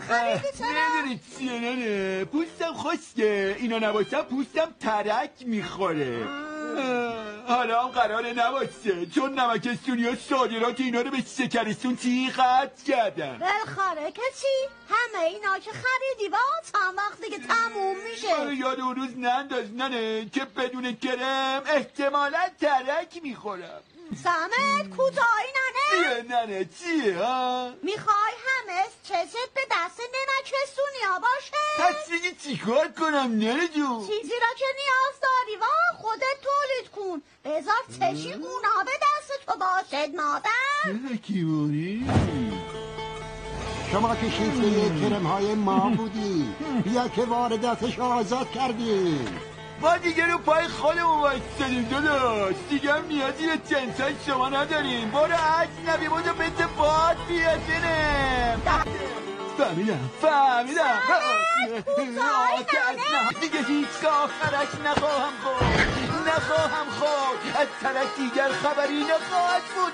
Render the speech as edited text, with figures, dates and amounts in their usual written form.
ندارم. خریدی چرا؟ نمیدونی چیه ننه، پوستم خشکه، اینا نباشم پوستم ترک میخوره. حالا هم قراره نباشه، چون نمکستونی ها صادرات اینا رو به شکرستون قطع کردن. بلخاره که چی؟ همه اینا که خریدی با چند وقت دیگه تموم میشه. یاد اون روز ننداز ننه که بدون کرم احتمالا ترک میخورم. سمت کوتاهی ننه؟ چیه ننه چیه ها؟ میخوای همه چشت به دست نمکستونی ها باشه؟ پس دیگه چیکار کنم ننه جون؟ چیزی را که نیاز داری و خودت تولید کن. بذار چشی اونا به دست تو باشد مادر. ترکیبونی؟ شما که شیفته کرم های ما بودی، بیا که وارداتش آزاد کردیم. ما دیگه رو پای خودمون وایستادیم داداش، دیگه هم نیازی به جنسای شما نداریم. برو اجنبی بودو بده باد بیادنم. فهمیدم دیگه هیچ آخرش نخواهم خورد از طرف دیگر خبری نخواهد بود.